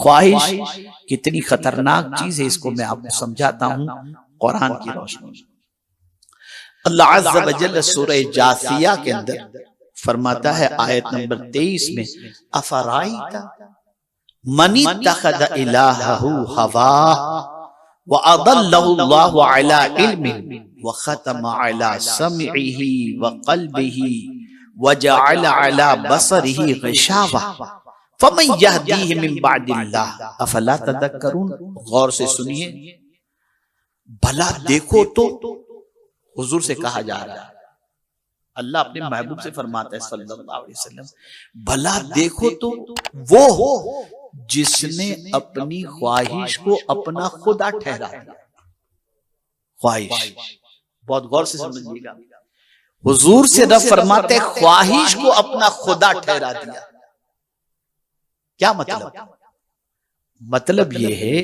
ख्वाहिश कितनी खतरनाक चीज है, इसको मैं आपको समझाता हूं कुरान की रोशनी में। अल्लाह अज़्ज़ा व जल्ल सूरह जासिया के अंदर फरमाता है आयत नंबर 23 में, अफराइता मनी तखद इलाहहु हवा व अदल्लहु अल्लाहु अला इल्मिन व खतम अला समइही व क़ल्बिही व जअल अला बसरिही ग़िशावा फमन यहदीहि मिन बअदिल्लाह अफला तदक्करून। गौर से सुनिए, भला देखो तो हुजूर से कहा जा रहा है, अल्लाह अपने महबूब से फरमाता है सल्लल्लाहु अलैहि वसल्लम, भला देखो तो वो हो जिसने अपनी ख्वाहिश को अपना खुदा ठहरा दिया। ख्वाहिश, बहुत गौर से समझिएगा, हुजूर से रब फरमाते हैं ख्वाहिश को अपना खुदा ठहरा दिया। क्या मतलब? मतलब ये है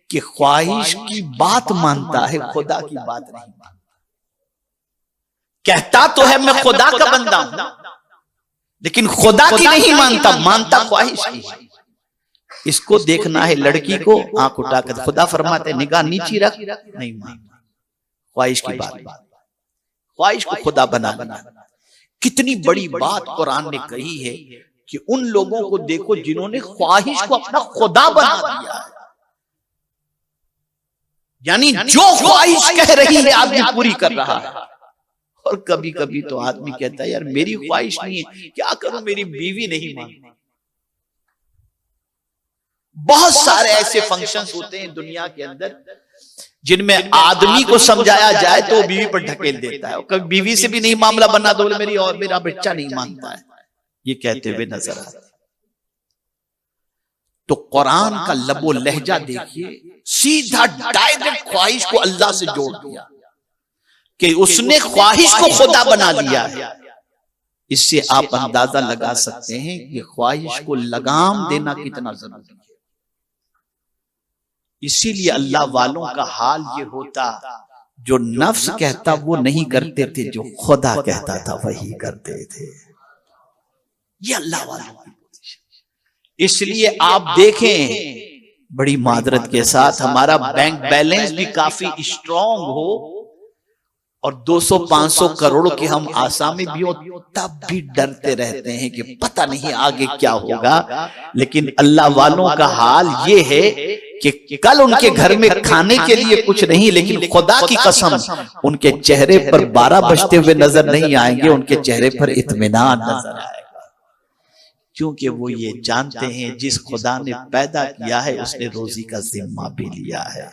कि ख्वाहिश की बात मानता है, खुदा की बात नहीं मानता। कहता तो है मैं खुदा का बंदा हूं, लेकिन खुदा की नहीं मानता, मानता ख्वाहिश की। इसको देखना है लड़की को आंख उठाकर, खुदा फरमाते निगाह नीची रख, नहीं मानता, ख्वाहिश की बात, ख्वाहिश को खुदा बना बना। कितनी बड़ी बात कुरान ने कही है कि उन लोगों को देखो जिन्होंने ख्वाहिश को अपना खुदा बना दिया है। यानी जो ख्वाहिश कह रही है आदमी पूरी कर रहा है। और कभी कभी तो आदमी कहता है यार मेरी ख्वाहिश नहीं है, क्या करूं, मेरी बीवी नहीं मानती। बहुत सारे ऐसे फंक्शंस होते हैं दुनिया के अंदर जिनमें आदमी को समझाया जाए तो वो बीवी पर ढकेल देता है, कभी बीवी से भी नहीं मामला बना दो, मेरी और मेरा बच्चा नहीं मानता है, ये कहते हुए नजर आते। तो कुरान का लबो लहजा देखिए, सीधा डायरेक्ट ख्वाहिश को अल्लाह से जोड़ दिया कि उसने ख्वाहिश को खुदा बना लिया है। इससे आप अंदाजा लगा सकते हैं कि ख्वाहिश को लगाम देना कितना जरूरी है। इसीलिए अल्लाह वालों का हाल ये होता, जो नफ्स कहता वो नहीं करते थे, जो खुदा कहता था वही करते थे। ये अल्लाह वालों की पोजीशन। इसलिए आप देखें, बड़ी मादरत के साथ हमारा बैंक बैलेंस भी काफी स्ट्रांग हो और 200-500 करोड़ के हम आसामी भी हो, तब भी डरते रहते हैं कि पता नहीं आगे क्या होगा। लेकिन अल्लाह वालों का हाल ये है कि कल उनके घर में खाने के लिए कुछ नहीं, लेकिन खुदा की कसम उनके चेहरे पर 12 बजते हुए नजर नहीं आएंगे, उनके चेहरे पर इत्मीनान नजर आएगा, क्योंकि वो ये जानते हैं जिस खुदा ने पैदा किया है उसने रोजी का जिम्मा भी लिया है।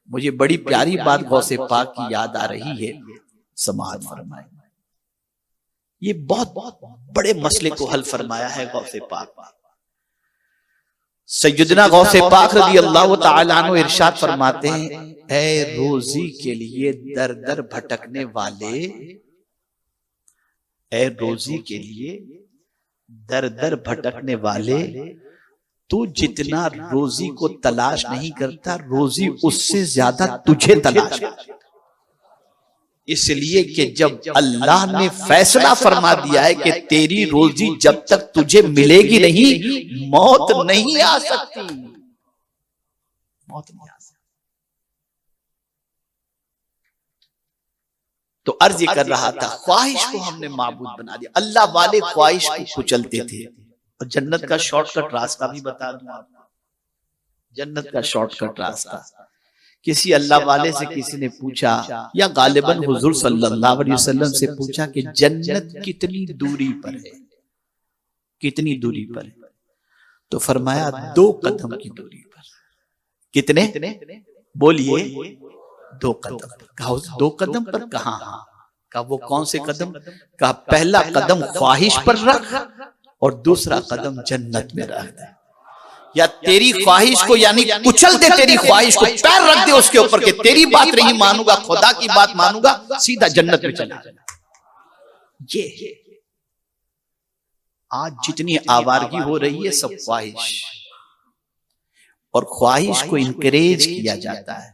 मुझे बड़ी प्यारी बात गौसे पाक की याद आ रही है, समाअत फरमाए। ये बहुत बहुत बड़े मसले को हल फरमाया है गौसे पाक। सैयदना गौसे पाक रज़ी अल्लाह तआला अन्हु इरशाद फरमाते हैं, ऐ रोजी के लिए दर दर भटकने वाले, ऐ रोजी के लिए दर दर भटकने वाले, तू जितना रोजी को तलाश नहीं करता, रोजी उससे ज्यादा तुझे तलाश करता। इसलिए कि जब अल्लाह ने फैसला फरमा दिया है कि तेरी रोजी जब तक तुझे मिलेगी नहीं, मौत नहीं आ सकती, मौत नहीं आ सकती। तो अर्ज कर रहा था, ख्वाहिश को हमने माबूद बना दिया। अल्लाह वाले ख्वाहिश को कुचलते थे। और जन्नत का शॉर्टकट रास्ता भी बता दूं आपको, जन्नत का शॉर्टकट रास्ता। किसी अल्लाह वाले से किसी ने पूछा, या गालिबन हुजूर सल्लल्लाहु अलैहि वसल्लम से पूछा कि जन्नत कितनी दूरी पर है, कितनी दूरी पर है? तो फरमाया 2 कदम की दूरी पर। कितने? बोलिए, 2 कदम। कहा 2 कदम पर कहां? कहा वो कौन से कदम? कहा पहला कदम ख्वाहिश पर रख और दूसरा कदम जन्नत में रख दे। या तेरी ख्वाहिश को यानी कुचल दे, तेरी ख्वाहिश को पैर रख दे उसके ऊपर के तेरी बात नहीं मानूंगा, खुदा की बात मानूंगा, सीधा जन्नत में चला जाना। ये आज जितनी आवारगी हो रही है सब ख्वाहिश, और ख्वाहिश को इनकरेज किया जाता है,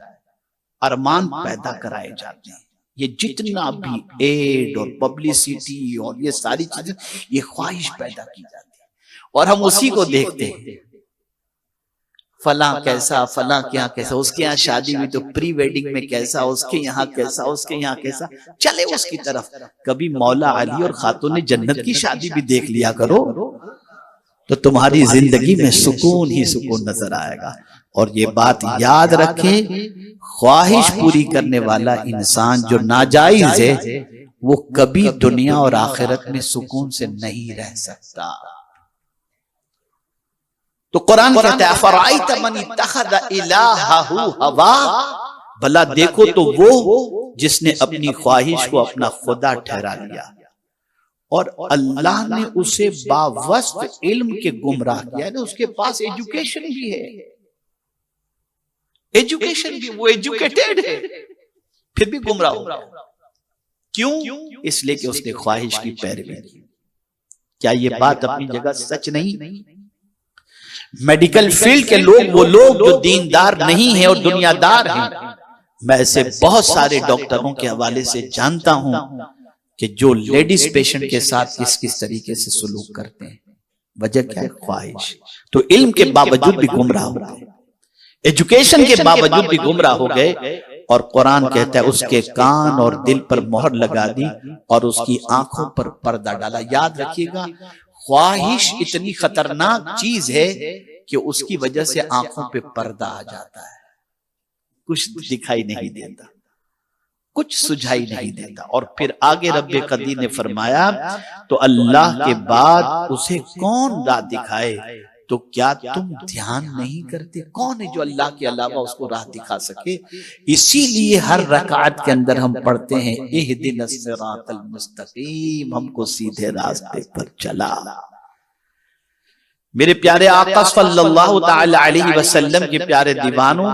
अरमान पैदा कराए जाते हैं। ये जितना भी एड और पब्लिसिटी और ये सारी चीजें, ये ख्वाहिश पैदा की जाती है और हम उसी को देखते हैं। फला कैसा, फला के यहाँ कैसा, उसके यहाँ शादी हुई तो प्री वेडिंग में कैसा, उसके यहाँ कैसा, उसके यहाँ कैसा, चले उसकी तरफ। कभी मौला अली और खातून जन्नत की शादी भी देख लिया करो तो तुम्हारी जिंदगी में सुकून ही सुकून नजर आएगा। और ये बात याद रखें, ख्वाहिश पूरी करने वाला इंसान जो नाजायज है वो कभी दुनिया और आखिरत में सुकून से नहीं रह सकता। तो कुरान कहता है अफराइत मन इत्तखज़ इलाहहु हवा, भला देखो तो वो जिसने अपनी ख्वाहिश को अपना खुदा ठहरा लिया और अल्लाह ने उसे बावस्त इल्म के गुमराह किया। ना उसके पास एजुकेशन भी है, एजुकेशन भी, वो एजुकेटेड है, फिर भी गुमराह हो गया। क्यों? इसलिए कि उसने ख्वाहिश की पैरवी की। क्या ये बात अपनी जगह सच नहीं? मेडिकल फील्ड के लोग, वो लोग जो दीनदार नहीं है और दुनियादार हैं, मैं ऐसे बहुत सारे डॉक्टरों के हवाले से जानता हूं कि जो लेडीज पेशेंट के साथ किस किस तरीके से सुलूक करते हैं। वजह क्या है? ख्वाहिश। तो इल्म के बावजूद भी गुमराह हो गए, एजुकेशन के बावजूद भी गुमराह हो गए। और कुरान कहता है उसके कान और दिल पर मोहर लगा दी और उसकी आंखों पर पर्दा डाला। याद रखिएगा, ख्वाहिश इतनी खतरनाक चीज है कि उसकी वजह से आंखों पे पर्दा आ जाता है, कुछ दिखाई नहीं देता, कुछ सुझाई नहीं देता। और फिर आगे रब्बे कदीर ने फरमाया तो अल्लाह के बाद उसे कौन राह दिखाए? तो क्या तुम ध्यान नहीं करते? कौन है जो अल्लाह के अलावा उसको राह दिखा सके? इसीलिए हर रकात के अंदर हम पढ़ते हैं इहदिनस सिरातल मुस्तकीम, हमको सीधे रास्ते पर चला। मेरे प्यारे आका सल्लल्लाहु तआला अलैहि वसल्लम के प्यारे दीवानों,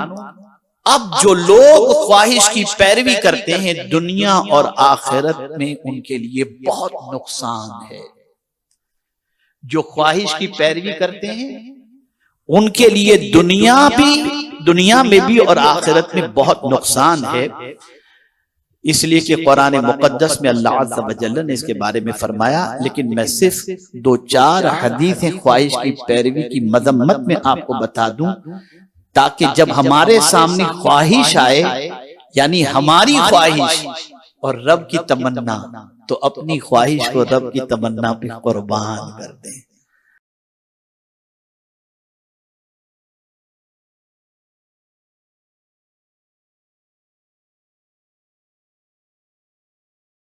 अब जो लोग ख्वाहिश की पैरवी करते हैं दुनिया और आखिरत में उनके लिए बहुत नुकसान है। जो ख्वाहिश की पैरवी करते हैं उनके लिए दुनिया में भी और आखिरत में बहुत नुकसान है। इसलिए कि कुरान मुकद्दस में अल्लाह अज़्ज़ा व जल्ल ने इसके बारे में फरमाया। लेकिन मैं सिर्फ 2-4 हदीसें ख्वाहिश की पैरवी की मजम्मत में आपको बता दूं, ताकि जब हमारे सामने ख्वाहिश आए, यानी हमारी ख्वाहिश और रब की तमन्ना, तो अपनी ख्वाहिश को रब की तमन्ना पे कुर्बान कर दें।